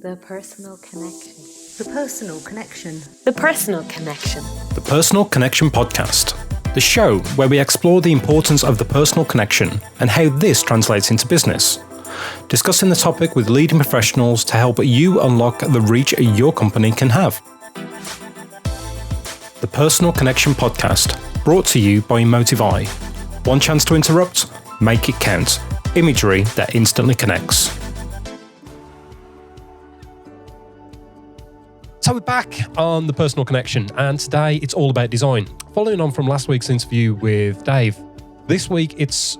The personal connection. The personal connection. The personal connection. The Personal Connection Podcast, the show where we explore the importance of the personal connection and how this translates into business. Discussing the topic with leading professionals to help you unlock the reach your company can have. The Personal Connection Podcast, brought to you by Emotive. One chance to interrupt, make it count. Imagery that instantly connects. So we're back on The Personal Connection, and today it's all about design. Following on from last week's interview with Dave, this week it's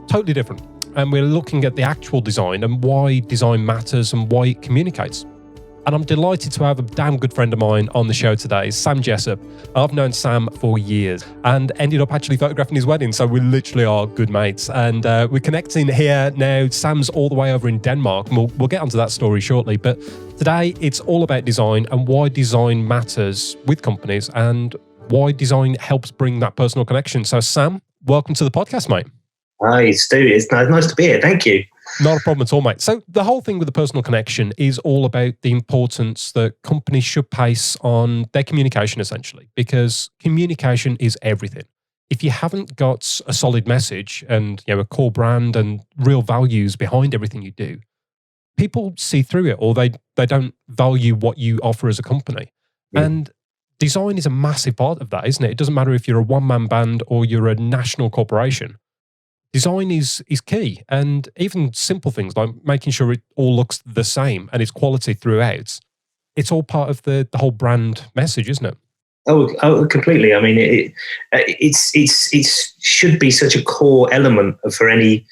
totally different. And we're looking at the actual design and why design matters and why it communicates. And I'm delighted to have a damn good friend of mine on the show today, Sam Jessup. I've known Sam for years and ended up actually photographing his wedding. So we literally are good mates. And we're connecting here now. Sam's all the way over in Denmark. And we'll get onto that story shortly. But today it's all about design and why design matters with companies and why design helps bring that personal connection. So Sam, welcome to the podcast, mate. Hi, Stu. It's nice to be here. Thank you. Not a problem at all, mate. So the whole thing with the personal connection is all about the importance that companies should place on their communication, essentially, because communication is everything. If you haven't got a solid message and a core brand and real values behind everything you do, people see through it or they don't value what you offer as a company. Yeah. And design is a massive part of that, isn't it? It doesn't matter if you're a one-man band or you're a national corporation. Design is key, and even simple things like making sure it all looks the same and it's quality throughout. It's all part of the whole brand message, isn't it? Oh, completely. I mean, it should be such a core element for any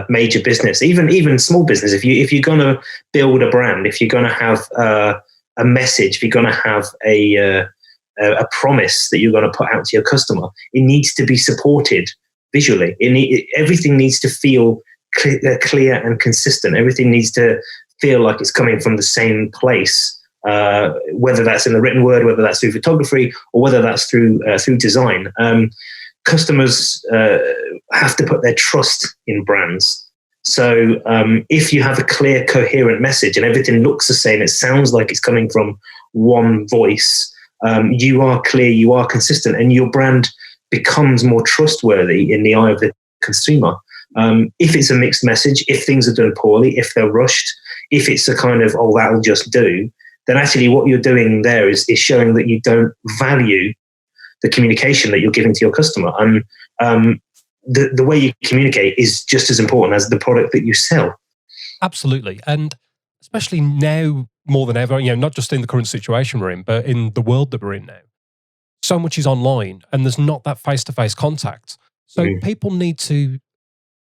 major business, even small business. If you're going to build a brand, if you're going to have a message, if you're going to have a promise that you're going to put out to your customer, it needs to be supported visually. Everything needs to feel clear and consistent. Everything needs to feel like it's coming from the same place, whether that's in the written word, whether that's through photography, or whether that's through design. Customers have to put their trust in brands. So if you have a clear, coherent message and everything looks the same, it sounds like it's coming from one voice, you are clear, you are consistent, and your brand becomes more trustworthy in the eye of the consumer. If it's a mixed message, if things are done poorly, if they're rushed, if it's a kind of, oh, that'll just do, then actually what you're doing there is showing that you don't value the communication that you're giving to your customer. And the way you communicate is just as important as the product that you sell. Absolutely. And especially now more than ever, not just in the current situation we're in, but in the world that we're in now. So much is online and there's not that face-to-face contact. So people need to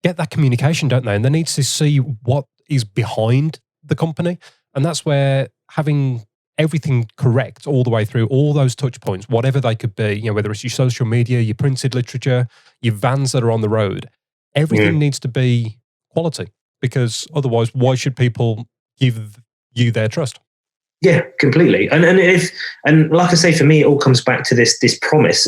get that communication, don't they? And they need to see what is behind the company. And that's where having everything correct all the way through, all those touch points, whatever they could be, whether it's your social media, your printed literature, your vans that are on the road, everything needs to be quality, because otherwise, why should people give you their trust? Yeah, completely. And like I say, for me, it all comes back to this promise.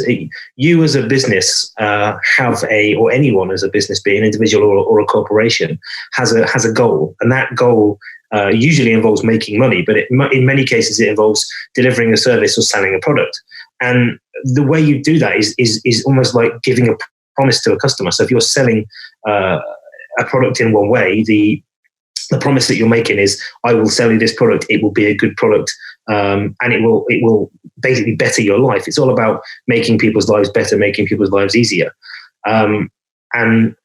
You as a business or anyone as a business, be an individual or a corporation, has a goal, and that goal usually involves making money, but in many cases it involves delivering a service or selling a product. And the way you do that is almost like giving a promise to a customer. So if you're selling a product in one way, the promise that you're making is, I will sell you this product. It will be a good product, and it will basically better your life. It's all about making people's lives better, making people's lives easier. And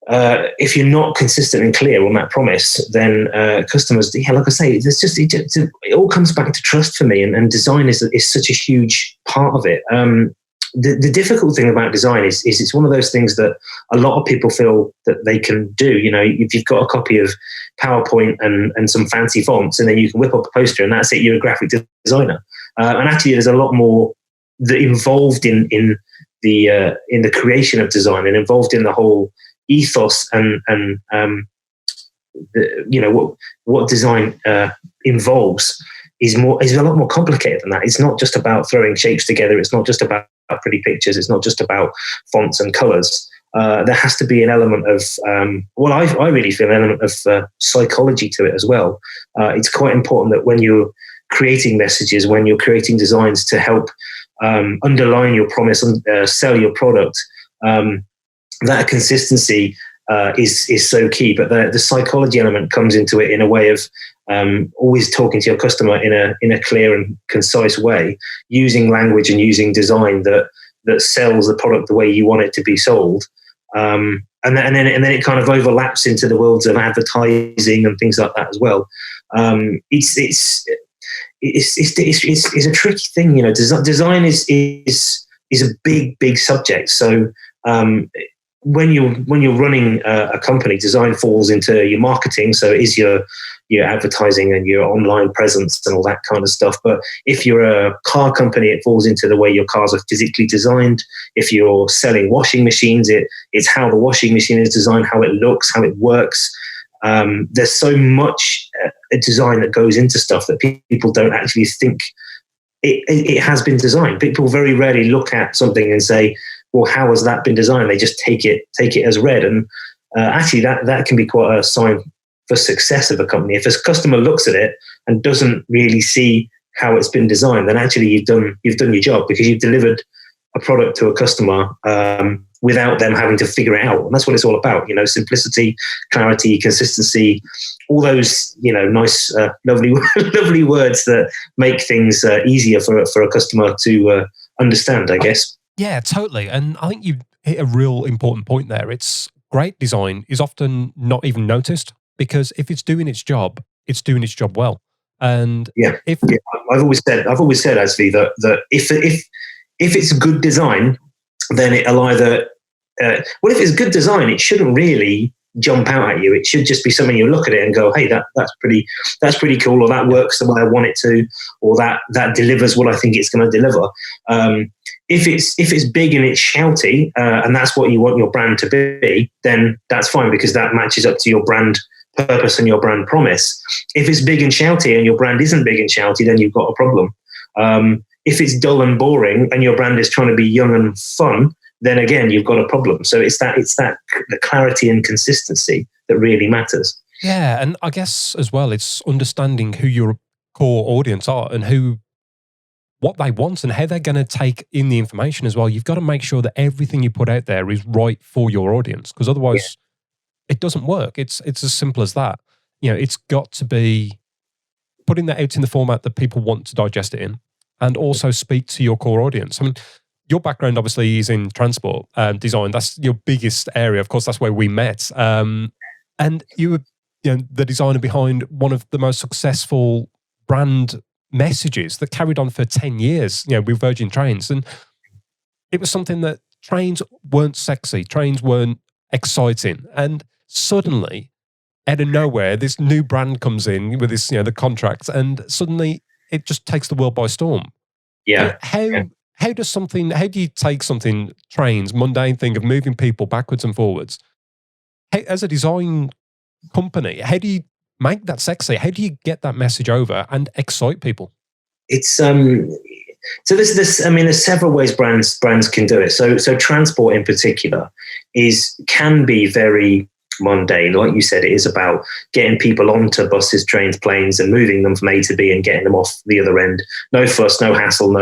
if you're not consistent and clear on that promise, then customers, like I say, it all comes back to trust for me, and design is such a huge part of it. The difficult thing about design is it's one of those things that a lot of people feel that they can do. If you've got a copy of PowerPoint and some fancy fonts, and then you can whip up a poster and that's it, you're a graphic designer. And actually there's a lot more involved in the creation of design and involved in the whole ethos and what design involves is a lot more complicated than that. It's not just about throwing shapes together. It's not just about pretty pictures. It's not just about fonts and colors. there has to be an element of, I really feel an element of psychology to it as well. It's quite important that when you're creating messages, when you're creating designs to help underline your promise and sell your product, that consistency is so key. But the psychology element comes into it in a way of always talking to your customer in a clear and concise way, using language and using design that sells the product the way you want it to be sold. And then it kind of overlaps into the worlds of advertising and things like that as well. It's a tricky thing, Design is a big subject. So when you're running a company, design falls into your marketing. So it is your advertising and your online presence and all that kind of stuff. But if you're a car company, it falls into the way your cars are physically designed. If you're selling washing machines, it's how the washing machine is designed, how it looks, how it works. There's so much design that goes into stuff that people don't actually think it has been designed. People very rarely look at something and say, well, how has that been designed? They just take it as read. And actually that can be quite a sign for success of a company. If a customer looks at it and doesn't really see how it's been designed, then actually you've done your job, because you've delivered a product to a customer without them having to figure it out. And that's what it's all about, simplicity, clarity, consistency, all those, nice, lovely, lovely words that make things easier for a customer to understand, I guess. Yeah, totally. And I think you hit a real important point there. It's great design is often not even noticed, because if it's doing its job well. And I've always said actually that if it's good design, then it'll either if it's good design, it shouldn't really jump out at you. It should just be something you look at it and go, hey, that's pretty cool, or that works the way I want it to, or that delivers what I think it's going to deliver. If it's big and it's shouty, and that's what you want your brand to be, then that's fine, because that matches up to your brand purpose and your brand promise. If it's big and shouty and your brand isn't big and shouty, then you've got a problem. If it's dull and boring and your brand is trying to be young and fun, then again you've got a problem. So it's that the clarity and consistency that really matters. Yeah, and I guess as well, it's understanding who your core audience are and what they want and how they're going to take in the information as well. You've got to make sure that everything you put out there is right for your audience, because otherwise it doesn't work. It's as simple as that. It's got to be putting that out in the format that people want to digest it in, and also speak to your core audience. I mean, your background obviously is in transport design. That's your biggest area. Of course, that's where we met. And you were the designer behind one of the most successful brand messages that carried on for 10 years, with Virgin Trains. And it was something that trains weren't sexy, trains weren't exciting. And suddenly, out of nowhere, this new brand comes in with this, the contract, and suddenly it just takes the world by storm. Yeah. How do you take something, trains, mundane thing of moving people backwards and forwards, as a design company, how do you make that sexy? How do you get that message over and excite people? It's so there's several ways brands can do it. So transport in particular can be very mundane. Like you said, it is about getting people onto buses, trains, planes, and moving them from A to B and getting them off the other end. No fuss, no hassle,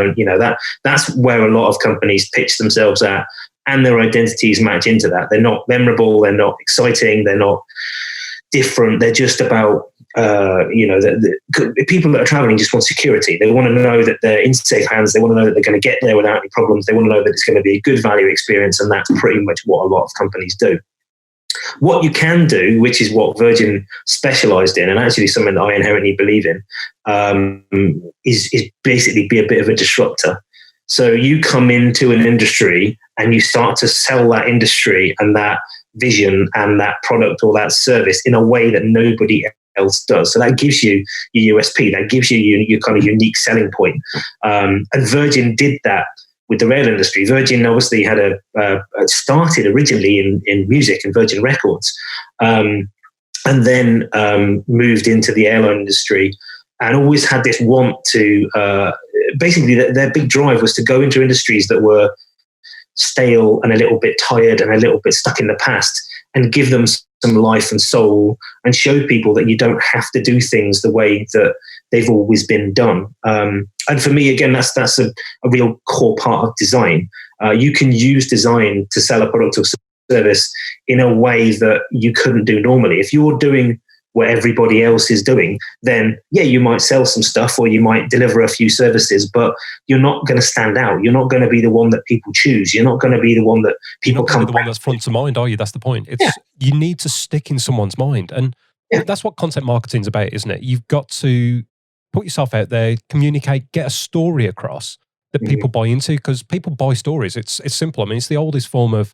that's where a lot of companies pitch themselves at, and their identities match into that. They're not memorable, they're not exciting, they're not different. They're just about the people that are traveling just want security. They want to know that they're in safe hands. They want to know that they're going to get there without any problems. They want to know that it's going to be a good value experience, and that's pretty much what a lot of companies do. What you can do, which is what Virgin specialised in, and actually something that I inherently believe in, is basically be a bit of a disruptor. So you come into an industry and you start to sell that industry and that vision and that product or that service in a way that nobody else does. So that gives you your USP. That gives you your kind of unique selling point. And Virgin did that with the rail industry. Virgin obviously had started originally in music and Virgin Records, and then moved into the airline industry, and always had this want to basically their big drive was to go into industries that were stale and a little bit tired and a little bit stuck in the past, and give them some life and soul, and show people that you don't have to do things the way that they've always been done. And for me, again, that's a real core part of design. You can use design to sell a product or service in a way that you couldn't do normally. If you're doing what everybody else is doing, then yeah, you might sell some stuff or you might deliver a few services, but you're not going to stand out. You're not going to be the one that people choose. You're not going to be the one that people come back to. The one that's front to mind, are you? That's the point. You need to stick in someone's mind. And that's what content marketing is about, isn't it? You've got to put yourself out there, communicate, get a story across that people buy into, because people buy stories. It's simple. I mean, it's the oldest form of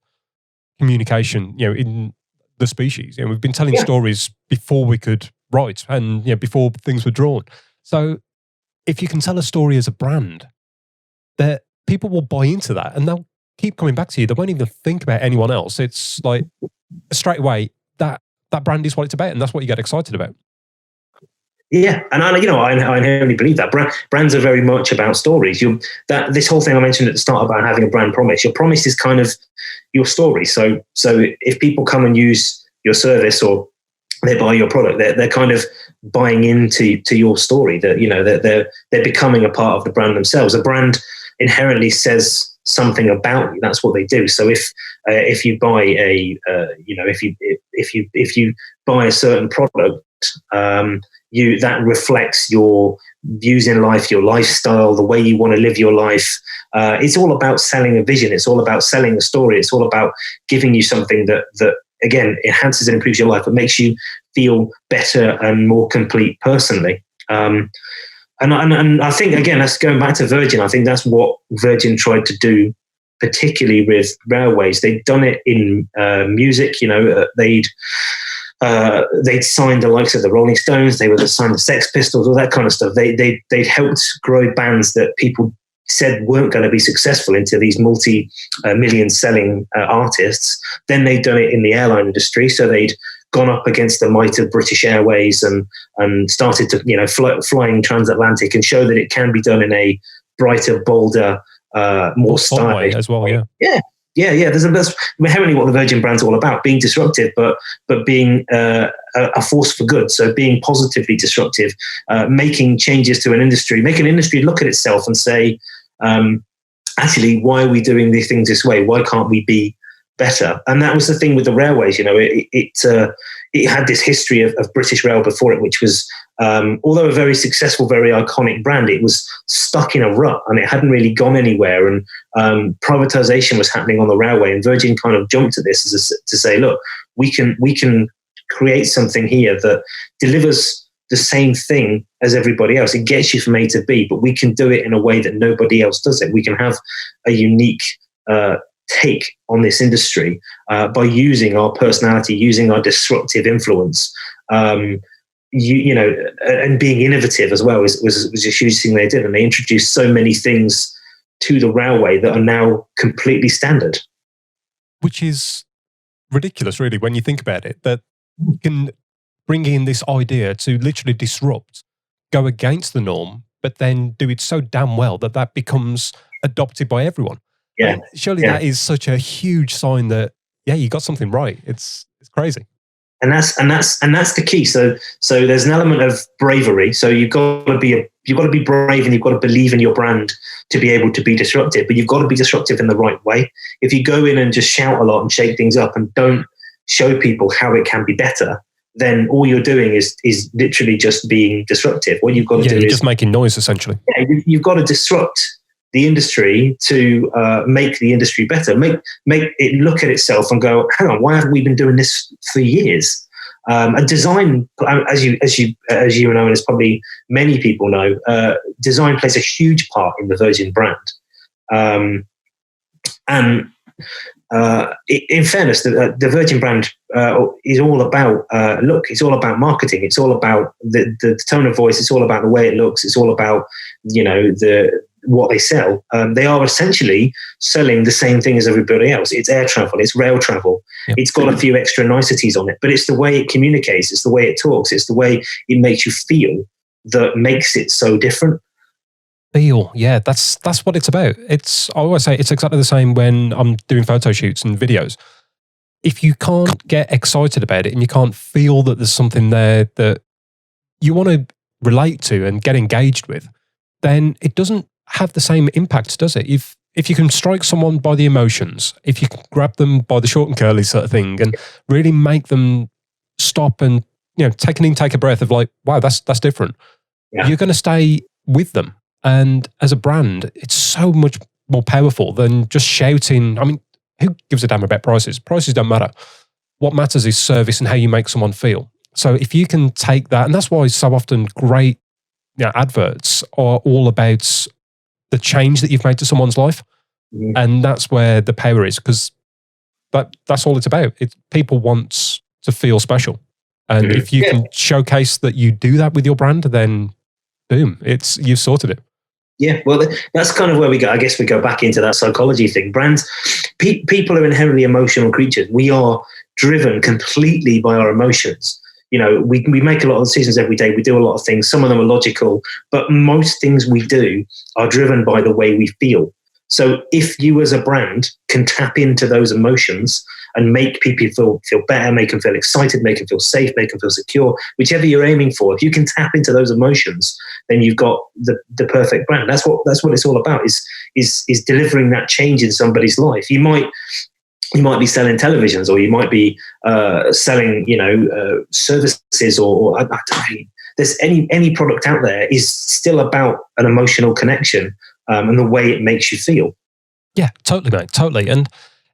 communication, in the species. We've been telling stories before we could write, and before things were drawn. So if you can tell a story as a brand, that people will buy into that, and they'll keep coming back to you. They won't even think about anyone else. It's like straight away that brand is what it's about, and that's what you get excited about. Yeah, and I inherently believe that brands are very much about stories. This whole thing I mentioned at the start about having a brand promise. Your promise is kind of your story. So if people come and use your service or they buy your product, they're kind of buying into your story. That they're becoming a part of the brand themselves. A brand inherently says something about you. That's what they do. So if you buy if you buy a certain product, that reflects your views in life, your lifestyle, the way you want to live your life. It's all about selling a vision. It's all about selling a story. It's all about giving you something that again enhances and improves your life. It makes you feel better and more complete personally. And I think, again, that's going back to Virgin. I think that's what Virgin tried to do, particularly with railways. They'd done it in music. They'd signed the likes of the Rolling Stones. They would have signed the Sex Pistols, all that kind of stuff. They'd helped grow bands that people said weren't going to be successful into these multi-million selling artists. Then they'd done it in the airline industry. So they'd gone up against the might of British Airways and started to flying transatlantic and show that it can be done in a brighter, bolder, more stylish as well. Yeah. That's inherently what the Virgin brand's all about: being disruptive, but being a force for good. So being positively disruptive, making changes to an industry, make an industry look at itself and say, actually, why are we doing these things this way? Why can't we be better? And that was the thing with the railways. It had this history of British Rail before it, which was, although a very successful, very iconic brand, it was stuck in a rut and it hadn't really gone anywhere. And privatization was happening on the railway, and Virgin kind of jumped at this to say, look, we can create something here that delivers the same thing as everybody else. It gets you from A to B, but we can do it in a way that nobody else does it. We can have a unique take on this industry by using our personality, using our disruptive influence, and being innovative as well was a huge thing they did. And they introduced so many things to the railway that are now completely standard. Which is ridiculous, really, when you think about it, that you can bring in this idea to literally disrupt, go against the norm, but then do it so damn well that becomes adopted by everyone. Yeah. Surely that is such a huge sign that, you got something right. It's crazy. And that's the key. So there's an element of bravery. So you've got to be brave, and you've got to believe in your brand to be able to be disruptive. But you've got to be disruptive in the right way. If you go in and just shout a lot and shake things up and don't show people how it can be better, then all you're doing is literally just being disruptive. What you've got to do is just making noise, essentially. Yeah, you've got to disrupt the industry to make the industry better, make it look at itself and go, hang on, why haven't we been doing this for years? And design, as you know, and as probably many people know, design plays a huge part in the Virgin brand. In fairness, the Virgin brand is all about look. It's all about marketing. It's all about the tone of voice. It's all about the way it looks. It's all about what they sell. They are essentially selling the same thing as everybody else. It's air travel, it's rail travel. Yep. It's got a few extra niceties on it, but it's the way it communicates, it's the way it talks, it's the way it makes you feel that makes it so different. Feel, yeah, that's what it's about. I always say it's exactly the same when I'm doing photo shoots and videos. If you can't get excited about it and you can't feel that there's something there that you want to relate to and get engaged with, then it doesn't have the same impact, does it? If you can strike someone by the emotions, if you can grab them by the short and curly sort of thing and really make them stop and take a breath of like, wow, that's different. Yeah. You're going to stay with them. And as a brand, it's so much more powerful than just shouting. I mean, who gives a damn about prices? Prices don't matter. What matters is service and how you make someone feel. So if you can take that, and that's why so often great adverts are all about the change that you've made to someone's life. Mm. And that's where the power is, because that's all it's about. People want to feel special. And if you can showcase that you do that with your brand, then boom, you've sorted it. Yeah, well, that's kind of where we go. I guess we go back into that psychology thing. Brands, people are inherently emotional creatures. We are driven completely by our emotions. We make a lot of decisions every day. We do a lot of things. Some of them are logical, but most things we do are driven by the way we feel. So if you as a brand can tap into those emotions and make people feel better, make them feel excited, make them feel safe, make them feel secure, whichever you're aiming for, if you can tap into those emotions, then you've got the perfect brand. That's what it's all about, is delivering that change in somebody's life. You might be selling televisions, or you might be selling, services, or I don't know, there's any product out there is still about an emotional connection and the way it makes you feel. Yeah, totally, mate, totally. And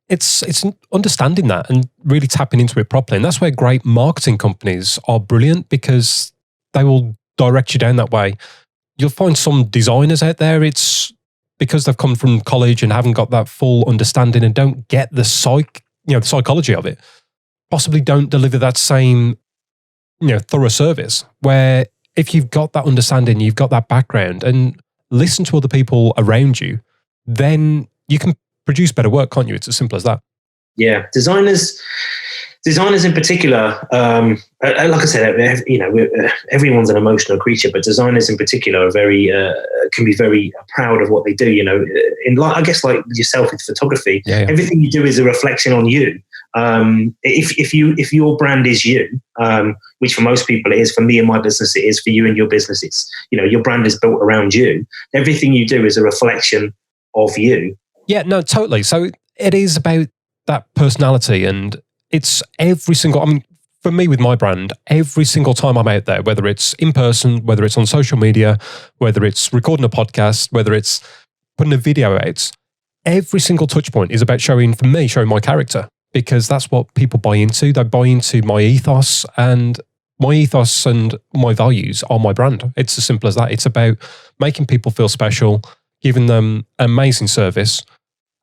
it's understanding that and really tapping into it properly. And that's where great marketing companies are brilliant, because they will direct you down that way. You'll find some designers out there, it's because they've come from college and haven't got that full understanding and don't get the psychology of it, possibly don't deliver that same, thorough service. Where if you've got that understanding, you've got that background, and listen to other people around you, then you can produce better work, can't you? It's as simple as that. Yeah, designers in particular, like I said, everyone's an emotional creature, but designers in particular are can be very proud of what they do. I guess like yourself with photography, everything you do is a reflection on you. If your brand is you, which for most people it is, for me and my business it is, for you and your business it's, your brand is built around you. Everything you do is a reflection of you. Yeah, no, totally. So it is about that personality, and it's for me with my brand, every single time I'm out there, whether it's in person, whether it's on social media, whether it's recording a podcast, whether it's putting a video out, every single touch point is about showing my character, because that's what people buy into. They buy into my ethos, and my ethos and my values are my brand. It's as simple as that. It's about making people feel special, giving them amazing service,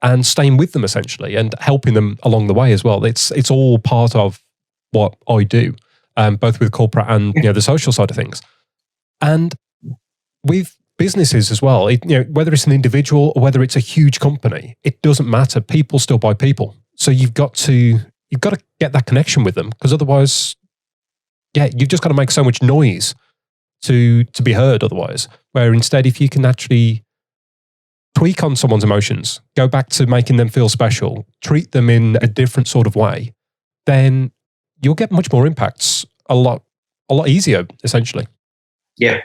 and staying with them essentially, and helping them along the way as well. It's all part of what I do, both with corporate and the social side of things. And with businesses as well, whether it's an individual or whether it's a huge company, it doesn't matter. People still buy people. So you've got to get that connection with them, because otherwise, you've just got to make so much noise to be heard otherwise. Where instead, if you can actually tweak on someone's emotions, go back to making them feel special, treat them in a different sort of way, then you'll get much more impacts a lot easier, essentially. Yeah,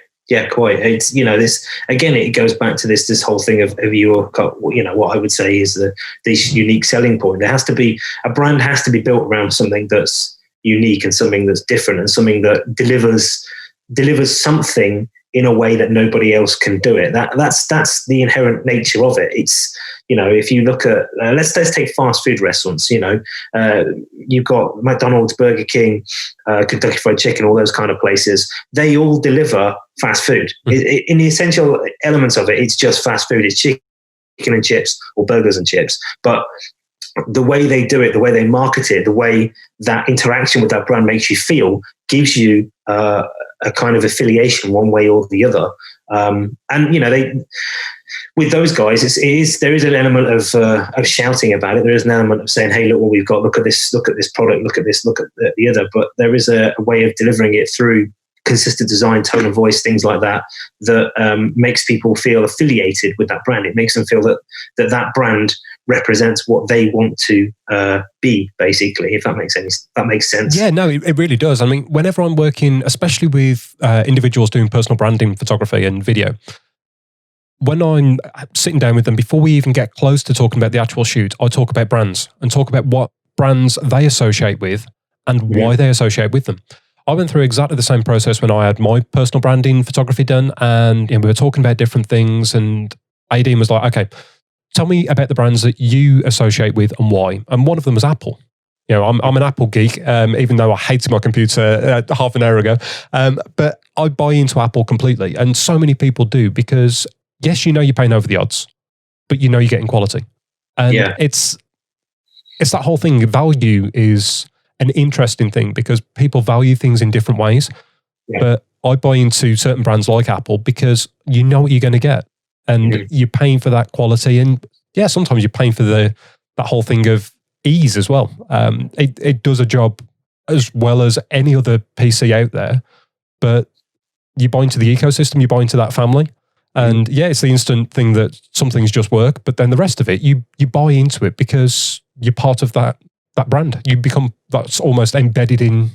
quite. It's, this, again, it goes back to this whole thing of your, what I would say is this unique selling point. A brand has to be built around something that's unique and something that's different and something that delivers something in a way that nobody else can do it. That's the inherent nature of it. It's, if you look at, let's take fast food restaurants, you've got McDonald's, Burger King, Kentucky Fried Chicken, all those kind of places. They all deliver fast food. In the essential elements of it, it's just fast food. It's chicken and chips or burgers and chips. But the way they do it, the way they market it, the way that interaction with that brand makes you feel, gives you a kind of affiliation one way or the other. And with those guys, there is an element of shouting about it. There is an element of saying, "Hey, look what we've got! Look at this product! Look at this! Look at the other!" But there is a way of delivering it through consistent design, tone of voice, things like that, that makes people feel affiliated with that brand. It makes them feel that brand represents what they want to be, basically, if that makes sense. Yeah, no, it really does. I mean, whenever I'm working, especially with individuals doing personal branding photography and video, when I'm sitting down with them, before we even get close to talking about the actual shoot, I talk about brands and talk about what brands they associate with and why they associate with them. I went through exactly the same process when I had my personal branding photography done, and we were talking about different things, and Aideen was like, okay, tell me about the brands that you associate with and why. And one of them was Apple. You know, I'm an Apple geek, even though I hated my computer half an hour ago. But I buy into Apple completely. And so many people do because, yes, you know you're paying over the odds, but you know you're getting quality. And it's that whole thing. Value is an interesting thing because people value things in different ways. Yeah. But I buy into certain brands like Apple because you know what you're going to get. And you're paying for that quality. And yeah, sometimes you're paying for that whole thing of ease as well. It does a job as well as any other PC out there, but you buy into the ecosystem, you buy into that family. And yeah, it's the instant thing that some things just work, but then the rest of it, you buy into it because you're part of that brand. You become, that's almost embedded in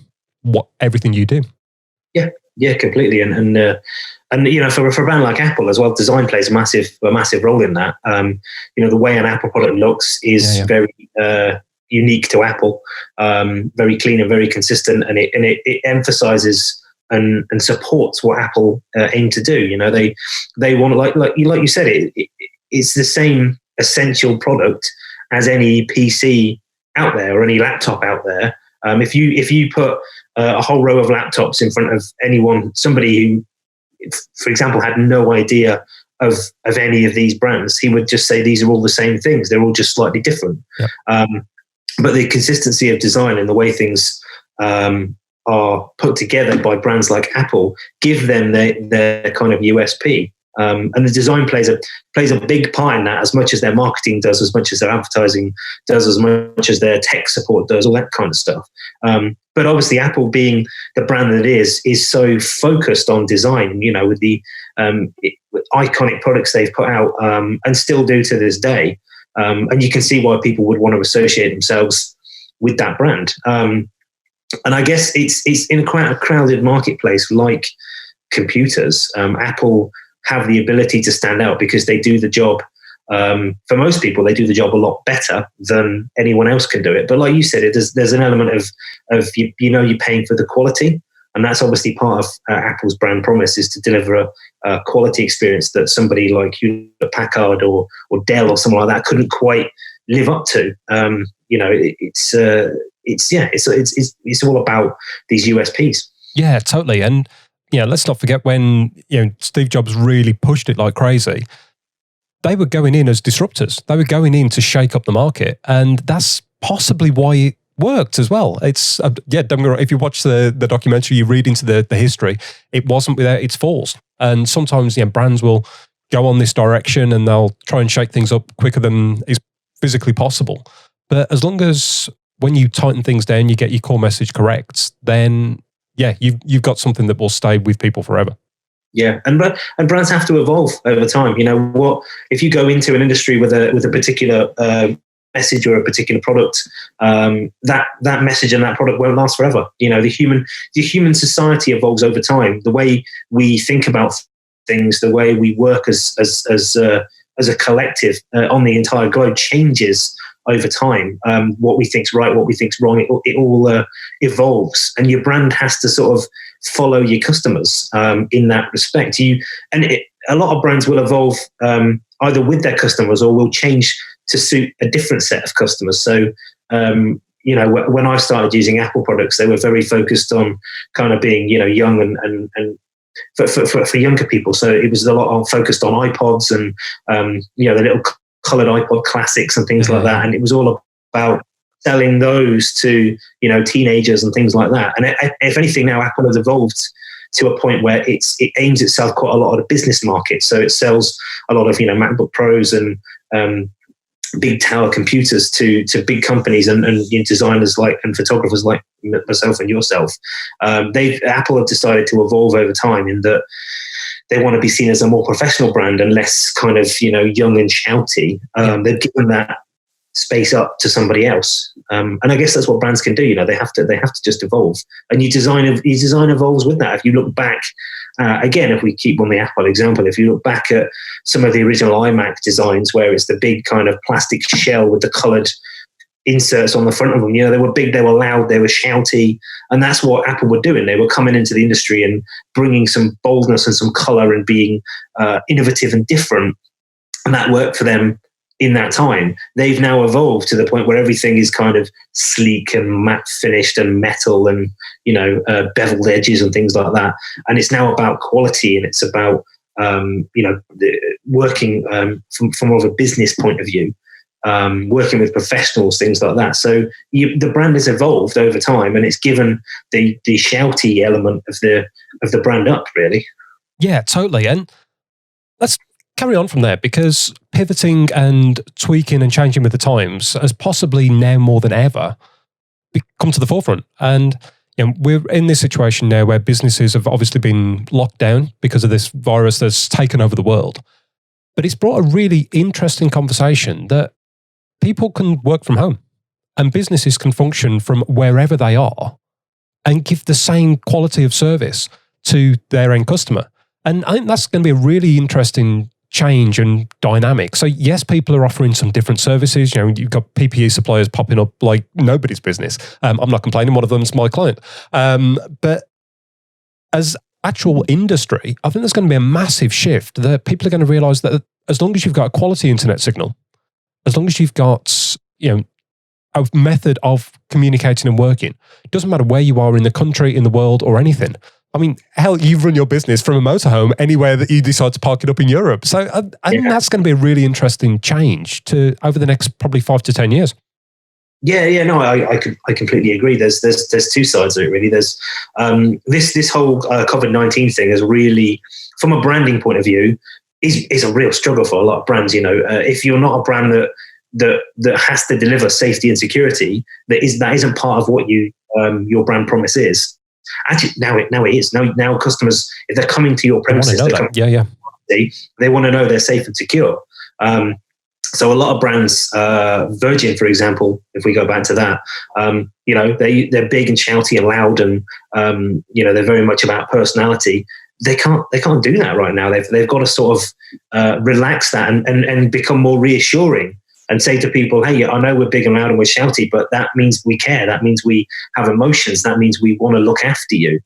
everything you do. Yeah, completely. And you know, for a brand like Apple as well, design plays a massive role in that. You know, the way an Apple product looks is very unique to Apple, very clean and very consistent, and it emphasizes and supports what Apple aim to do. You know, they want, like you said, it's the same essential product as any PC out there or any laptop out there. If you put a whole row of laptops in front of somebody who, for example, had no idea of any of these brands, he would just say these are all the same things. They're all just slightly different. Yep. But the consistency of design and the way things are put together by brands like Apple give them their kind of USP. And the design plays a big part in that, as much as their marketing does, as much as their advertising does, as much as their tech support does, all that kind of stuff. But obviously, Apple, being the brand that it is so focused on design. You know, with the with iconic products they've put out and still do to this day, and you can see why people would want to associate themselves with that brand. And I guess it's in quite a crowded marketplace like computers. Apple have the ability to stand out because they do the job. For most people, they do the job a lot better than anyone else can do it. But like you said, there's an element of you know, you're paying for the quality, and that's obviously part of Apple's brand promise, is to deliver a quality experience that somebody like Hewlett-Packard or Dell or someone like that couldn't quite live up to. You know, it's all about these USPs. Yeah, totally. And yeah, let's not forget when, you know, Steve Jobs really pushed it like crazy. They were going in as disruptors. They were going in to shake up the market, and that's possibly why it worked as well. It's don't get me wrong, if you watch the documentary, you read into the history, it wasn't without its falls. And sometimes, you know, brands will go on this direction and they'll try and shake things up quicker than is physically possible. But as long as when you tighten things down, you get your core message correct, then yeah, you've got something that will stay with people forever. Yeah, and brands have to evolve over time. You know, what if you go into an industry with a particular message or a particular product, that message and that product won't last forever. You know, the human society evolves over time. The way we think about things, the way we work as a collective on the entire globe changes over time. What we think's right, what we think's wrong, it all evolves, and your brand has to sort of follow your customers in that respect. A lot of brands will evolve either with their customers or will change to suit a different set of customers. So, you know, when I started using Apple products, they were very focused on kind of being, you know, young and for younger people. So it was a lot focused on iPods and you know, the little colored iPod classics and things like that. And it was all about selling those to, you know, teenagers and things like that. And if anything, now Apple has evolved to a point where it aims itself quite a lot at the business market. So it sells a lot of, you know, MacBook Pros and big tower computers to big companies and designers like and photographers like myself and yourself. Apple have decided to evolve over time in that they want to be seen as a more professional brand and less kind of young and shouty. They've given that space up to somebody else, and I guess that's what brands can do. They have to just evolve, and your design evolves with that. If you look back, again, if we keep on the Apple example, if you look back at some of the original iMac designs, where it's the big kind of plastic shell with the coloured inserts on the front of them, they were big, they were loud, they were shouty, and that's what Apple were doing. They were coming into the industry and bringing some boldness and some colour and being innovative and different, and that worked for them in that time. They've now evolved to the point where everything is kind of sleek and matte finished and metal and beveled edges and things like that, and it's now about quality, and it's about working from more of a business point of view, working with professionals, things like that. So the brand has evolved over time, and it's given the shouty element of the brand up, really. Yeah, totally. And let's carry on from there, because pivoting and tweaking and changing with the times has possibly now more than ever come to the forefront. And we're in this situation now where businesses have obviously been locked down because of this virus that's taken over the world. But it's brought a really interesting conversation that people can work from home and businesses can function from wherever they are and give the same quality of service to their end customer. And I think that's going to be a really interesting change and dynamic. So yes, people are offering some different services. You've got PPE suppliers popping up like nobody's business. I'm not complaining. One of them's my client. But as actual industry, I think there's going to be a massive shift that people are going to realize that as long as you've got a quality internet signal, as long as you've got, a method of communicating and working, it doesn't matter where you are in the country, in the world, or anything. I mean, hell, you've run your business from a motorhome anywhere that you decide to park it up in Europe. So I think that's going to be a really interesting change over the next probably 5 to 10 years. No, I completely agree. There's two sides of it, really. There's this whole COVID-19 thing is really, from a branding point of view, is a real struggle for a lot of brands. If you're not a brand that has to deliver safety and security, that isn't part of what your brand promise is. Actually, now it is. Now customers, if they're coming to your premises, they want to know they're safe and secure. So a lot of brands, Virgin, for example, if we go back to that, they're big and shouty and loud, and they're very much about personality. They can't do that right now. They've got to sort of relax that and become more reassuring. And say to people, hey, I know we're big and loud and we're shouty, but that means we care. That means we have emotions. That means we want to look after you.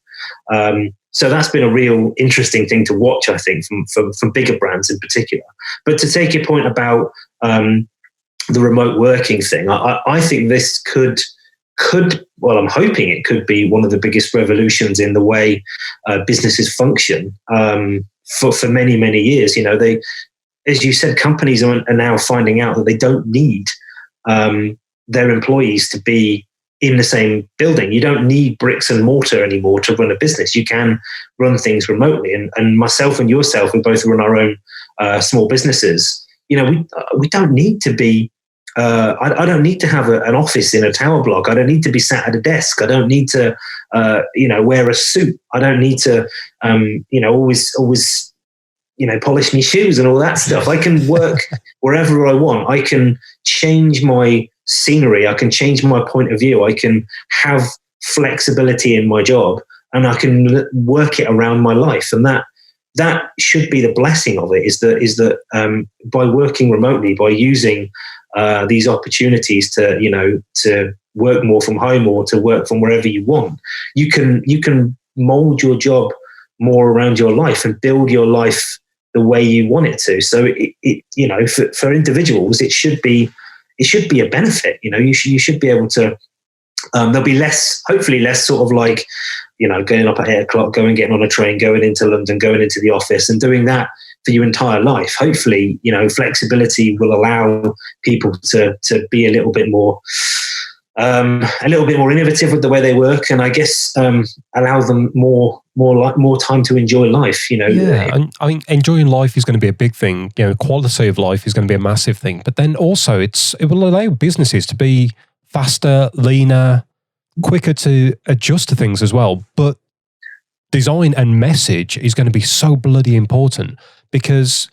So that's been a real interesting thing to watch, I think, from bigger brands in particular. But to take your point about the remote working thing, I think this could, well, I'm hoping it could be one of the biggest revolutions in the way businesses function for many, many years. As you said, companies are now finding out that they don't need their employees to be in the same building. You don't need bricks and mortar anymore to run a business. You can run things remotely. And myself and yourself, we both run our own small businesses. We don't need to be. I don't need to have an office in a tower block. I don't need to be sat at a desk. I don't need to, wear a suit. I don't need to, always. Polish my shoes and all that stuff. I can work wherever I want. I can change my scenery. I can change my point of view. I can have flexibility in my job, and I can work it around my life. And that should be the blessing of it. Is that by working remotely, by using these opportunities to work more from home or to work from wherever you want, you can mold your job more around your life and build your life the way you want it to. So for individuals, it should be a benefit. You should be able to. There'll be hopefully less sort of like, getting up at 8 o'clock, getting on a train, going into London, going into the office, and doing that for your entire life. Hopefully, flexibility will allow people to be a little bit more a little bit more innovative with the way they work, and I guess allow them more time to enjoy life. Yeah, and I mean, enjoying life is going to be a big thing. Quality of life is going to be a massive thing. But then also, it will allow businesses to be faster, leaner, quicker to adjust to things as well. But design and message is going to be so bloody important, because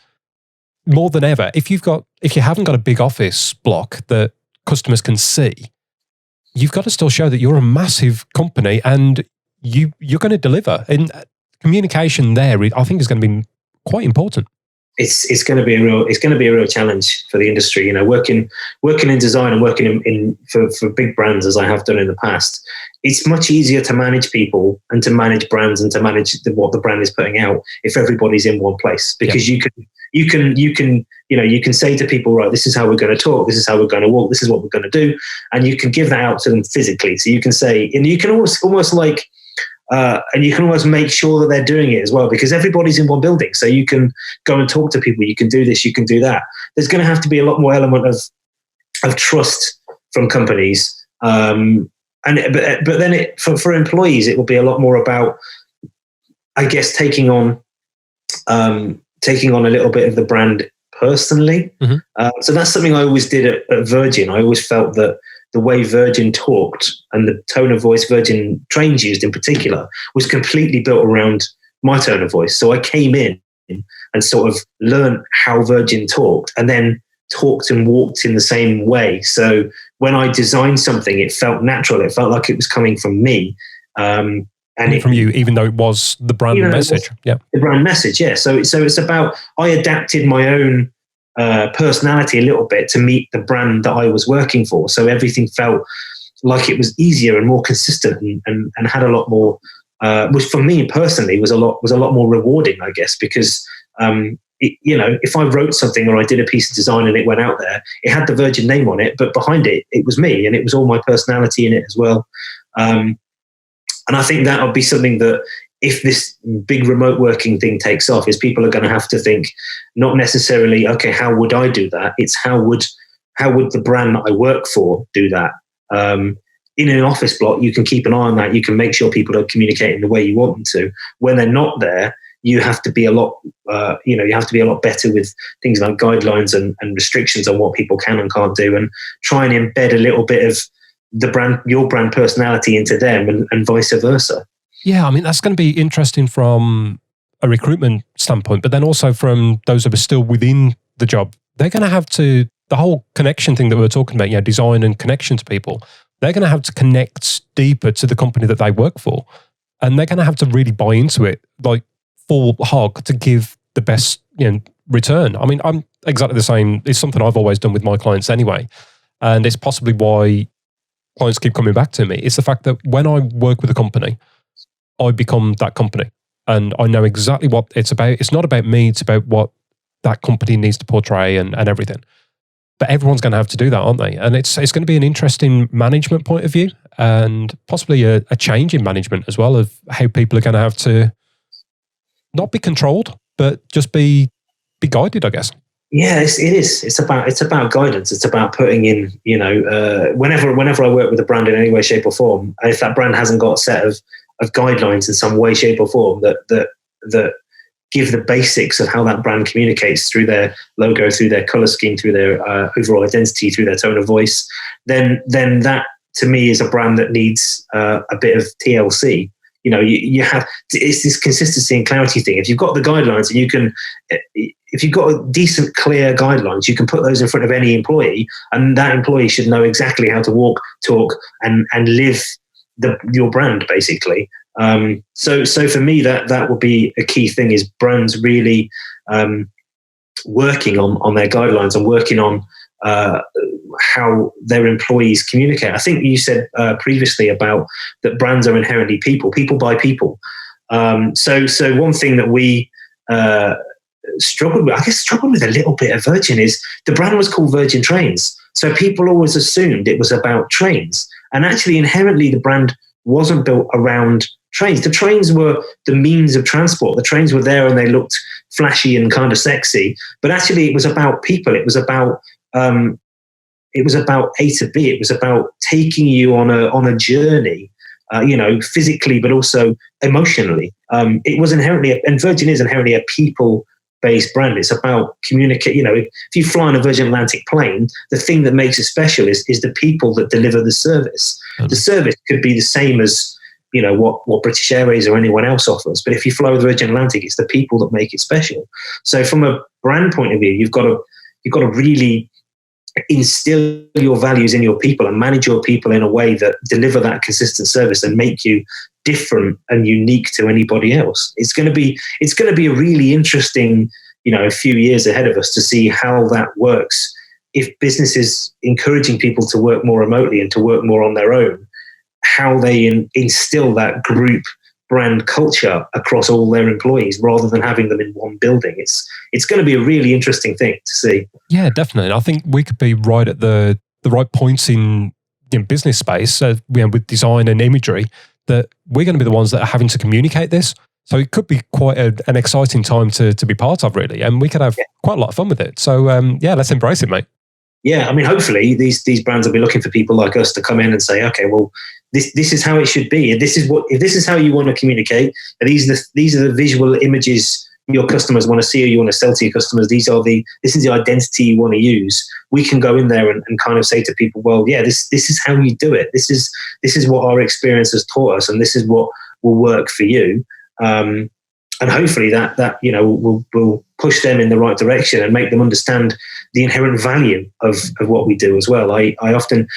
more than ever, if you haven't got a big office block that customers can see, you've got to still show that you're a massive company and you're going to deliver. And communication there, I think, is going to be quite important. It's going to be a real challenge for the industry. Working in design and working for big brands as I have done in the past, it's much easier to manage people and to manage brands and to manage what the brand is putting out if everybody's in one place, because you can say to people, right, this is how we're going to talk, this is how we're going to walk, this is what we're going to do, and you can give that out to them physically. So you can say, and you can almost like. And you can almost make sure that they're doing it as well, because everybody's in one building. So you can go and talk to people. You can do this. You can do that. There's going to have to be a lot more element of trust from companies. But then for employees, it will be a lot more about, I guess, taking on a little bit of the brand personally. Mm-hmm. So that's something I always did at Virgin. I always felt that the way Virgin talked and the tone of voice Virgin Trains used in particular was completely built around my tone of voice. So I came in and sort of learned how Virgin talked, and then talked and walked in the same way. So when I designed something, it felt natural. It felt like it was coming from me. And from you, even though it was the brand message. Yeah, the brand message. Yeah. So it's about, I adapted my own personality a little bit to meet the brand that I was working for. So everything felt like it was easier and more consistent and had a lot more, which for me personally was a lot more rewarding, I guess, because if I wrote something or I did a piece of design and it went out there, it had the Virgin name on it, but behind it, it was me, and it was all my personality in it as well. And I think that would be something that, if this big remote working thing takes off, is people are going to have to think, not necessarily, okay, how would I do that? It's how would the brand that I work for do that? In an office block, you can keep an eye on that. You can make sure people are communicating the way you want them to. When they're not there, you have to be a lot, you have to be a lot better with things like guidelines and restrictions on what people can and can't do, and try and embed a little bit of your brand personality into them, and vice versa. Yeah, I mean, that's going to be interesting from a recruitment standpoint, but then also from those who are still within the job. They're going to have to, the whole connection thing that we were talking about, design and connection to people, they're going to have to connect deeper to the company that they work for. And they're going to have to really buy into it, like full hog, to give the best return. I mean, I'm exactly the same. It's something I've always done with my clients anyway. And it's possibly why clients keep coming back to me. It's the fact that when I work with a company, I become that company, and I know exactly what it's about. It's not about me, it's about what that company needs to portray and everything. But everyone's going to have to do that, aren't they? And it's going to be an interesting management point of view, and possibly a change in management as well, of how people are going to have to not be controlled, but just be guided, I guess. Yeah, it is. It's about guidance. It's about putting in, whenever I work with a brand in any way, shape or form, if that brand hasn't got a set of guidelines in some way, shape or form that give the basics of how that brand communicates through their logo, through their color scheme, through their overall identity, through their tone of voice, then that to me is a brand that needs a bit of TLC. You have, it's this consistency and clarity thing. If you've got the guidelines and if you've got a decent, clear guidelines, you can put those in front of any employee, and that employee should know exactly how to walk, talk, and live your brand, basically. So for me, that would be a key thing, is brands really working on their guidelines and working on how their employees communicate. I think you said previously about that brands are inherently people buy people. So one thing that we struggled with a little bit of Virgin is the brand was called Virgin Trains. So people always assumed it was about trains. And actually, inherently, the brand wasn't built around trains. The trains were the means of transport. The trains were there and they looked flashy and kind of sexy. But actually, it was about people. It was about it was about A to B. It was about taking you on a journey, physically, but also emotionally. It was inherently, and Virgin is inherently a people-based brand. It's about communicate. If you fly on a Virgin Atlantic plane, the thing that makes it special is the people that deliver the service. The service could be the same as what British Airways or anyone else offers, but if you fly with Virgin Atlantic, it's the people that make it special. So from a brand point of view, you've got to really instill your values in your people and manage your people in a way that deliver that consistent service and make you different and unique to anybody else. It's going to be a really interesting, a few years ahead of us to see how that works. If businesses encouraging people to work more remotely and to work more on their own, how they instill that group brand culture across all their employees rather than having them in one building. It's going to be a really interesting thing to see. Yeah, definitely. I think we could be right at the right points in business space, with design and imagery, that we're going to be the ones that are having to communicate this. So it could be quite an exciting time to be part of, really, and we could have quite a lot of fun with it. So let's embrace it, mate. Yeah, I mean, hopefully these brands will be looking for people like us to come in and say, okay, well, this is how it should be. If this is how you want to communicate, and these are the visual images your customers want to see or you want to sell to your customers. This is the identity you want to use. We can go in there and kind of say to people, well, yeah, this is how you do it. This is what our experience has taught us, and this is what will work for you. And hopefully that will push them in the right direction and make them understand the inherent value of what we do as well. I often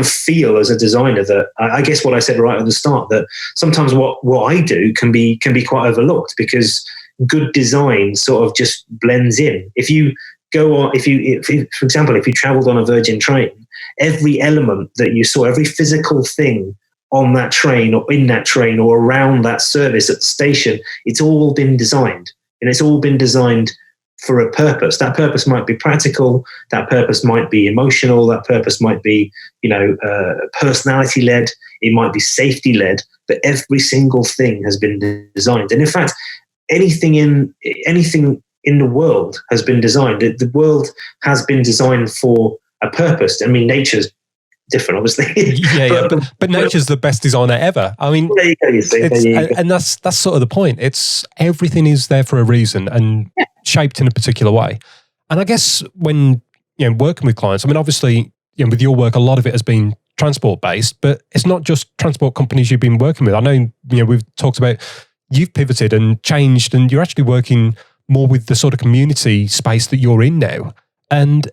feel as a designer that I guess what I said right at the start, that sometimes what I do can be quite overlooked because good design sort of just blends in. If you go on, for example, if you traveled on a Virgin train, every element that you saw, every physical thing on that train or in that train or around that service at the station, it's all been designed, and it's all been designed for a purpose. That purpose might be practical, that purpose might be emotional, that purpose might be, personality led, it might be safety led, but every single thing has been designed. And in fact, anything in the world has been designed. The world has been designed for a purpose. I mean, nature's different, obviously. But nature's the best designer ever. I mean, there you go. And that's sort of the point. It's everything is there for a reason and shaped in a particular way. And I guess when working with clients, I mean, obviously, with your work, a lot of it has been transport based, but it's not just transport companies you've been working with. I know we've talked about you've pivoted and changed, and you're actually working more with the sort of community space that you're in now. And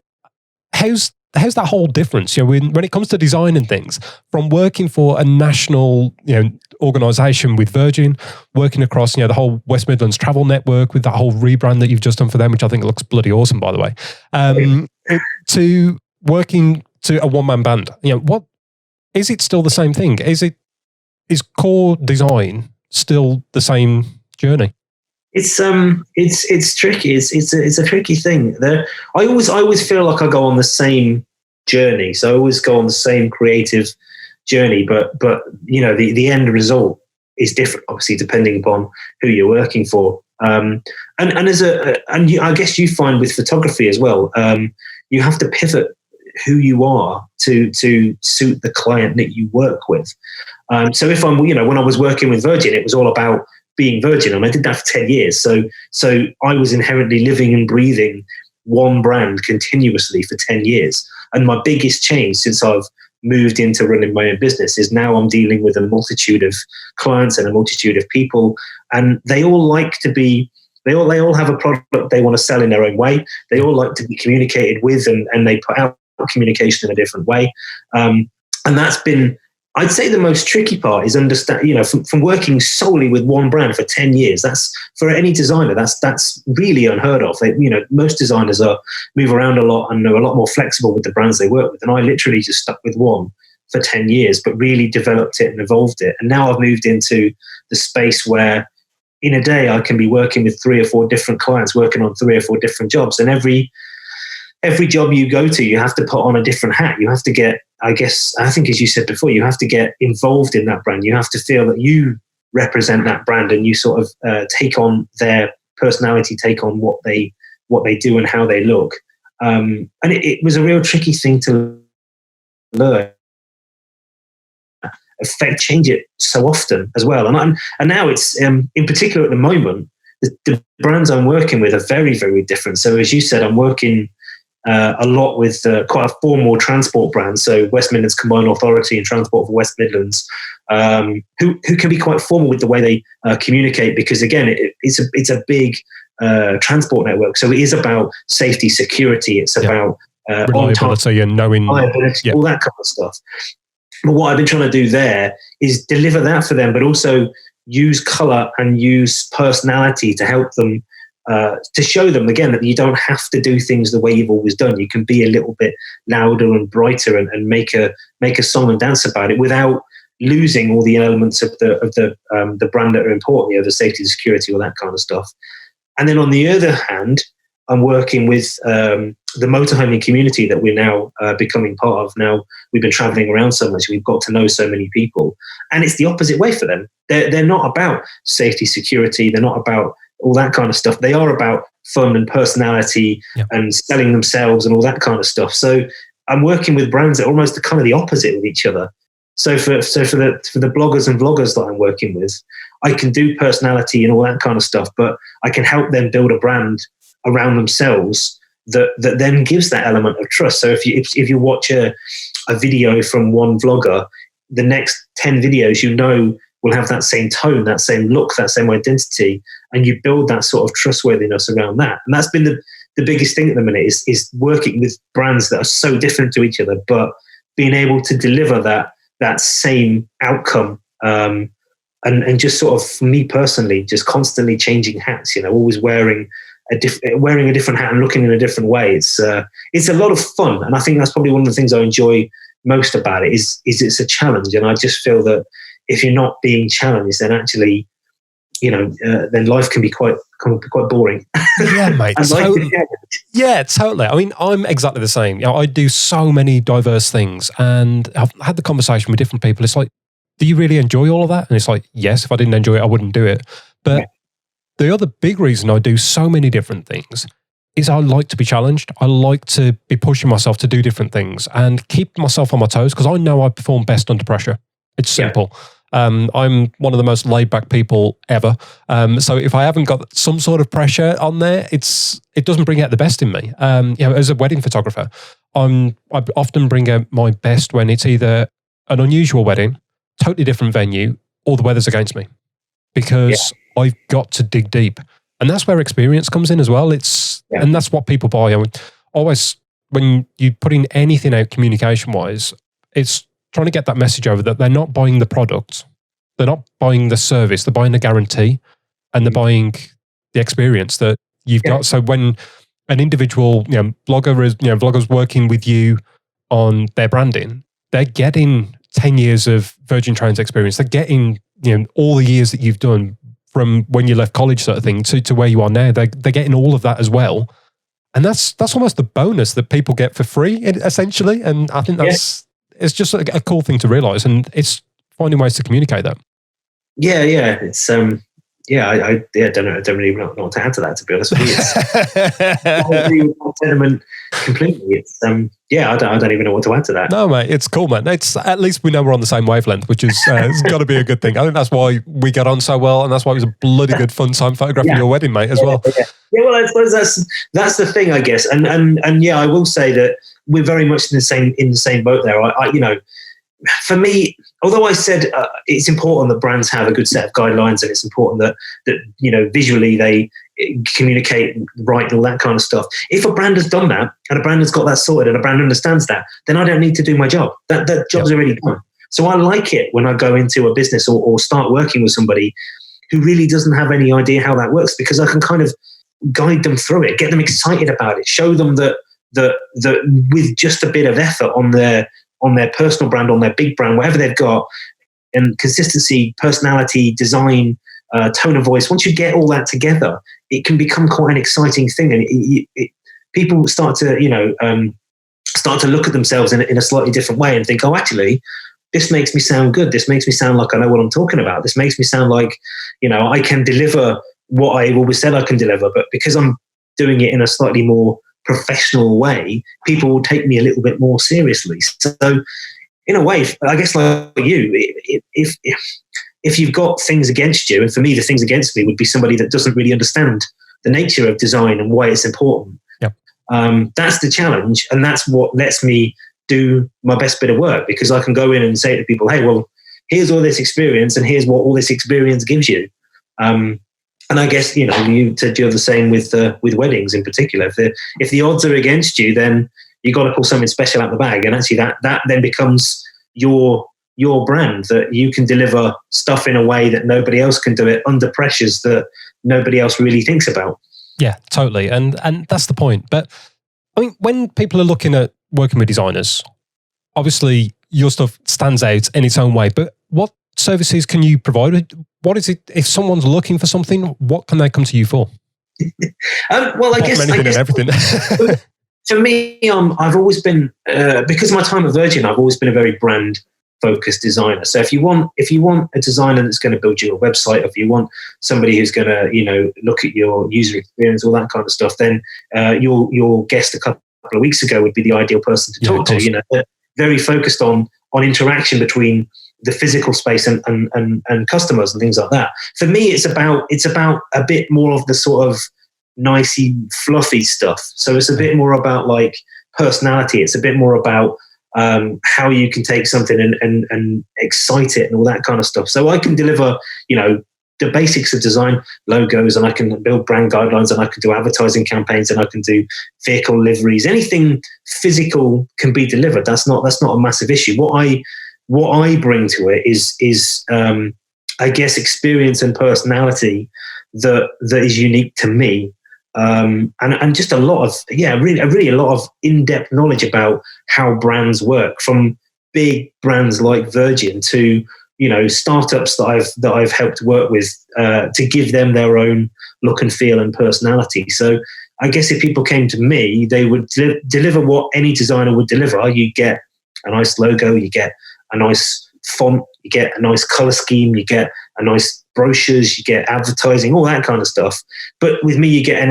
how's that whole difference, when it comes to design and things, from working for a national, organisation with Virgin, working across, the whole West Midlands travel network with that whole rebrand that you've just done for them, which I think looks bloody awesome, by the way, to working to a one-man band. What is it still the same thing? Is core design still the same journey? It's tricky. It's a tricky thing. I always feel like I go on the same journey. So I always go on the same creative journey, but the end result is different, obviously, depending upon who you're working for. I guess you find with photography as well, you have to pivot who you are to suit the client that you work with. So if I'm, when I was working with Virgin, it was all about being Virgin, and I did that for 10 years. So I was inherently living and breathing one brand continuously for 10 years. And my biggest change since I've moved into running my own business is now I'm dealing with a multitude of clients and a multitude of people, and they all have a product they want to sell in their own way. They all like to be communicated with, and they put out communication in a different way. And that's been, I'd say, the most tricky part is understand, from working solely with one brand for 10 years, that's for any designer, that's really unheard of. Most designers move around a lot and are a lot more flexible with the brands they work with. And I literally just stuck with one for 10 years, but really developed it and evolved it. And now I've moved into the space where in a day I can be working with 3 or 4 different clients, working on 3 or 4 different jobs. And every job you go to, you have to put on a different hat. You have to get, I think as you said before, you have to get involved in that brand. You have to feel that you represent that brand, and you sort of take on their personality, take on what they do and how they look. And it was a real tricky thing to learn, change it so often as well. And now it's in particular at the moment, the brands I'm working with are very, very different. So as you said, I'm working a lot with quite a formal transport brand. So West Midlands Combined Authority and Transport for West Midlands, who can be quite formal with the way they communicate, because again, it's a big transport network. So it is about safety, security. It's about reliability and knowing reliability, all that kind of stuff. But what I've been trying to do there is deliver that for them, but also use color and use personality to help them, to show them again that you don't have to do things the way you've always done. You can be a little bit louder and brighter and make a song and dance about it without losing all the elements of the brand that are important, the safety, security, all that kind of stuff. And then on the other hand, I'm working with the motorhoming community that we're now becoming part of. Now we've been traveling around so much, we've got to know so many people, and it's the opposite way for them. They're not about safety, security. They're not about all that kind of stuff. They are about fun and personality and selling themselves and all that kind of stuff. So I'm working with brands that are almost kind of the opposite with each other. So for the bloggers and vloggers that I'm working with, I can do personality and all that kind of stuff, but I can help them build a brand around themselves that then gives that element of trust. So if you watch a video from one vlogger, the next 10 videos will have that same tone, that same look, that same identity, and you build that sort of trustworthiness around that. And that's been the biggest thing at the minute is working with brands that are so different to each other, but being able to deliver that same outcome. And just sort of, for me personally, just constantly changing hats, always wearing a different hat and looking in a different way. It's a lot of fun. And I think that's probably one of the things I enjoy most about it is it's a challenge. And I just feel that if you're not being challenged, then actually, then life can be quite boring. Yeah, mate. Totally. I mean, I'm exactly the same. I do so many diverse things, and I've had the conversation with different people. It's like, do you really enjoy all of that? And it's like, yes, if I didn't enjoy it, I wouldn't do it. But the other big reason I do so many different things is I like to be challenged. I like to be pushing myself to do different things and keep myself on my toes, because I know I perform best under pressure. It's simple. I'm one of the most laid-back people ever. So if I haven't got some sort of pressure on there, it doesn't bring out the best in me. As a wedding photographer, I often bring out my best when it's either an unusual wedding, totally different venue, or the weather's against me, because I've got to dig deep. And that's where experience comes in as well. And that's what people buy. I mean, always, when you put in anything out communication-wise, it's trying to get that message over that they're not buying the product, they're not buying the service, they're buying the guarantee, and they're buying the experience that you've got. So when an individual vlogger's working with you on their branding, they're getting 10 years of Virgin Trains experience. They're getting all the years that you've done from when you left college, sort of thing, to where you are now. They're getting all of that as well, and that's almost the bonus that people get for free, essentially. And I think it's just a cool thing to realize, and it's finding ways to communicate that. Yeah. It's I don't really know what to add to that, to be honest with you. I agree with that sentiment completely. It's I don't even know what to add to that. No, mate, it's cool, man. It's at least we know we're on the same wavelength, which is it's got to be a good thing. I think that's why we got on so well, and that's why it was a bloody good fun time photographing your wedding, mate, as well. Yeah, well, I suppose that's the thing, I guess, and I will say that we're very much in the same boat there. For me, although I said it's important that brands have a good set of guidelines, and it's important that visually they communicate right and all that kind of stuff. If a brand has done that, and a brand has got that sorted, and a brand understands that, then I don't need to do my job. That job's already done. So I like it when I go into a business or start working with somebody who really doesn't have any idea how that works, because I can kind of guide them through it, get them excited about it, show them that with just a bit of effort on their personal brand, on their big brand, whatever they've got, and consistency, personality, design, tone of voice, once you get all that together, it can become quite an exciting thing. And people start to look at themselves in a slightly different way and think, oh, actually, this makes me sound good. This makes me sound like I know what I'm talking about. This makes me sound like, I can deliver what I've always said I can deliver, but because I'm doing it in a slightly more professional way, people will take me a little bit more seriously. So in a way, I guess like you, if you've got things against you, and for me, the things against me would be somebody that doesn't really understand the nature of design and why it's important. Yep. That's the challenge, and that's what lets me do my best bit of work, because I can go in and say to people, hey, well, here's all this experience, and here's what all this experience gives you. And I guess, you do the same with weddings in particular. If the odds are against you, then you got to pull something special out the bag, and actually that then becomes your brand, that you can deliver stuff in a way that nobody else can do it under pressures that nobody else really thinks about. Yeah, totally. And that's the point. But I mean, when people are looking at working with designers, obviously your stuff stands out in its own way, but what services can you provide? What is it, if someone's looking for something, what can they come to you for? Well, I guess and everything. For me, I've always been, because of my time at Virgin, I've always been a very brand focused designer. So if you want a designer that's going to build you a website, if you want somebody who's going to, look at your user experience, all that kind of stuff, then your guest a couple of weeks ago would be the ideal person to talk to. Very focused on interaction between the physical space and customers and things like that. For me, it's about a bit more of the sort of nicey, fluffy stuff. So it's a bit more about like personality. It's a bit more about how you can take something and excite it and all that kind of stuff. So I can deliver, the basics of design, logos, and I can build brand guidelines, and I can do advertising campaigns, and I can do vehicle liveries. Anything physical can be delivered. That's not a massive issue. What I bring to it is I guess experience and personality that is unique to me. And just a lot of really a lot of in-depth knowledge about how brands work, from big brands like Virgin to startups that I've helped work with, to give them their own look and feel and personality. So I guess if people came to me, they would deliver what any designer would deliver. You get a nice logo, you get a nice font, you get a nice color scheme, you get a nice brochures, you get advertising, all that kind of stuff. But with me, you get an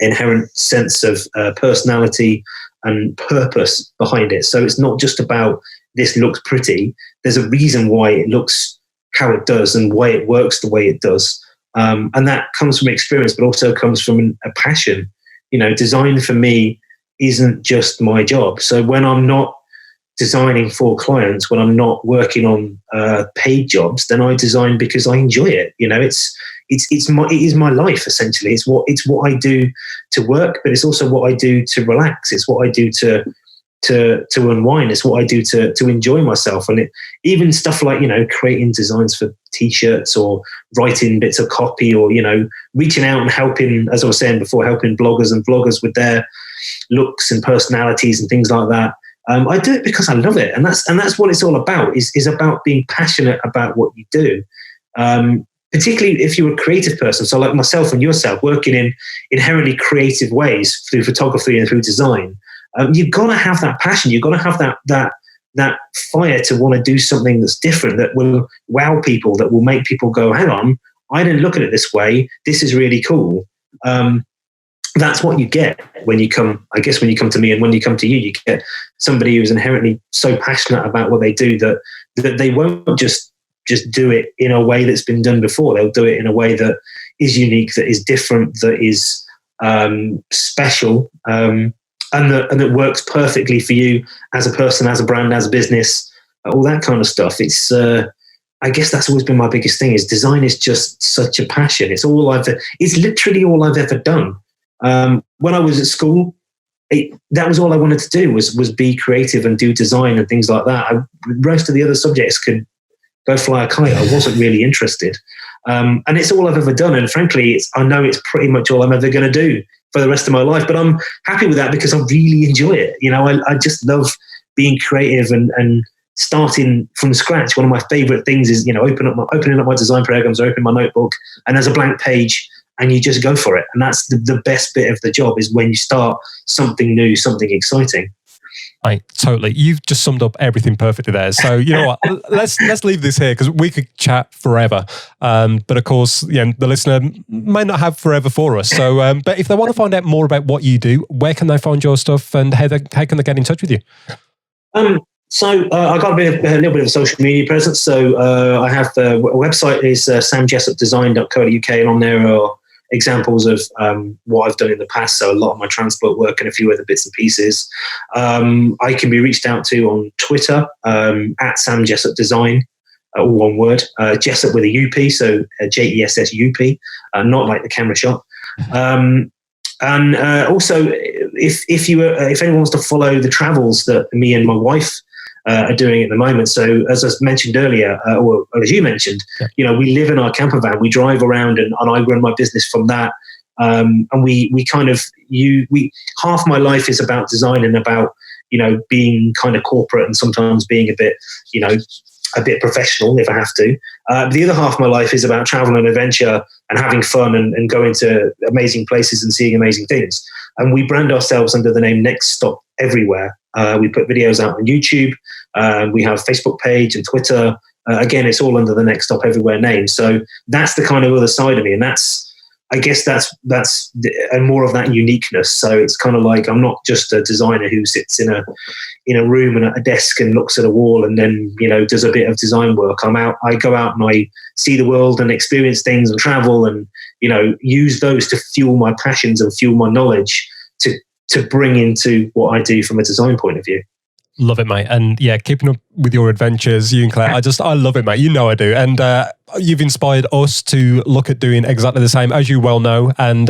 inherent sense of personality and purpose behind it. So it's not just about this looks pretty. There's a reason why it looks how it does and why it works the way it does. And that comes from experience, but also comes from a passion. Design for me isn't just my job. So when I'm not designing for clients, when I'm not working on paid jobs, then I design because I enjoy it. It is my life essentially. It's what I do to work, but it's also what I do to relax. It's what I do to unwind. It's what I do to enjoy myself. And even stuff like creating designs for t-shirts, or writing bits of copy, or reaching out and helping, as I was saying before, helping bloggers and vloggers with their looks and personalities and things like that. I do it because I love it, and that's what it's all about. Is about being passionate about what you do. Particularly if you're a creative person, so like myself and yourself, working in inherently creative ways through photography and through design. You've got to have that passion. You've got to have that fire to want to do something that's different, that will wow people, that will make people go, hang on, I didn't look at it this way. This is really cool. That's what you get when you come to me, and when you come to you, you get somebody who's inherently so passionate about what they do that they won't just do it in a way that's been done before. They'll do it in a way that is unique, that is different, that is special, and that works perfectly for you as a person, as a brand, as a business, all that kind of stuff. It's I guess that's always been my biggest thing. Is design is just such a passion. It's literally all I've ever done. When I was at school, that was all I wanted to do was be creative and do design and things like that. Most of the other subjects could go fly a kite. I wasn't really interested. And it's all I've ever done. And frankly, I know it's pretty much all I'm ever going to do for the rest of my life. But I'm happy with that because I really enjoy it. I just love being creative and starting from scratch. One of my favorite things is, opening up my design programs, or opening my notebook, and there's a blank page, and you just go for it. And that's the best bit of the job, is when you start something new, something exciting. Right, totally. You've just summed up everything perfectly there. So you know what? Let's leave this here because we could chat forever. But of course, the listener may not have forever for us. So, but if they want to find out more about what you do, where can they find your stuff, and how can they get in touch with you? I got a little bit of a social media presence. So I have a website is samjessupdesign.co.uk, and on there are examples of what I've done in the past. So a lot of my transport work and a few other bits and pieces. I can be reached out to on Twitter at Sam Jessup Design, all one word. Jessup with a UP, so JESSUP, not like the camera shot. And also, if anyone wants to follow the travels that me and my wife are doing at the moment. So as I mentioned earlier, or as you mentioned, we live in our camper van, we drive around and I run my business from that. And we half my life is about design and about, being kind of corporate and sometimes being a bit professional if I have to. The other half of my life is about travel and adventure and having fun and going to amazing places and seeing amazing things. And we brand ourselves under the name Next Stop Everywhere. We put videos out on YouTube. We have a Facebook page and Twitter. Again, it's all under the Next Stop Everywhere name. So that's the kind of other side of me. And I guess that's more of that uniqueness. So it's kind of like I'm not just a designer who sits in a room and at a desk and looks at a wall and then does a bit of design work. I go out and I see the world and experience things and travel and use those to fuel my passions and fuel my knowledge to bring into what I do from a design point of view. Love it, mate. And keeping up with your adventures, you and Claire, I love it, mate. I do. And you've inspired us to look at doing exactly the same, as you well know. And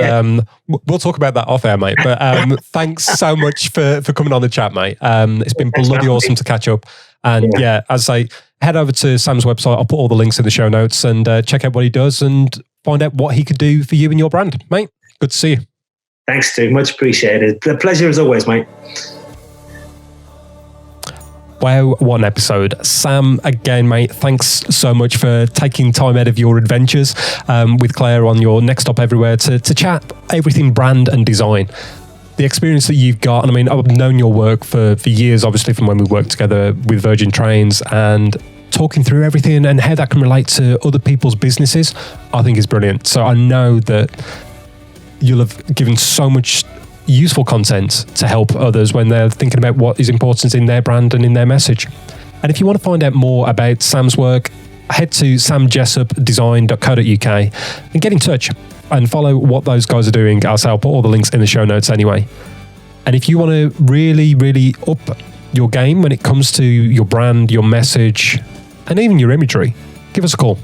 we'll talk about that off air, mate. But thanks so much for coming on the chat, mate. It's been bloody awesome to catch up. And as I say, head over to Sam's website. I'll put all the links in the show notes and check out what he does and find out what he could do for you and your brand, mate. Good to see you. Thanks, Stu. Much appreciated. A pleasure as always, mate. Wow, what an episode. Sam, again, mate, thanks so much for taking time out of your adventures with Claire on your Next Stop Everywhere to chat everything brand and design. The experience that you've got, and I've known your work for years, obviously, from when we worked together with Virgin Trains, and talking through everything and how that can relate to other people's businesses, I think is brilliant. So I know that you'll have given so much useful content to help others when they're thinking about what is important in their brand and in their message. And if you want to find out more about Sam's work, head to samjessupdesign.co.uk and get in touch and follow what those guys are doing. I'll put all the links in the show notes anyway. And if you want to really, really up your game when it comes to your brand, your message, and even your imagery, give us a call.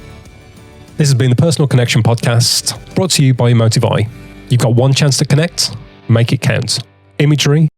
This has been the Personal Connection Podcast, brought to you by Emotive Eye. You've got one chance to connect. Make it count. Imagery,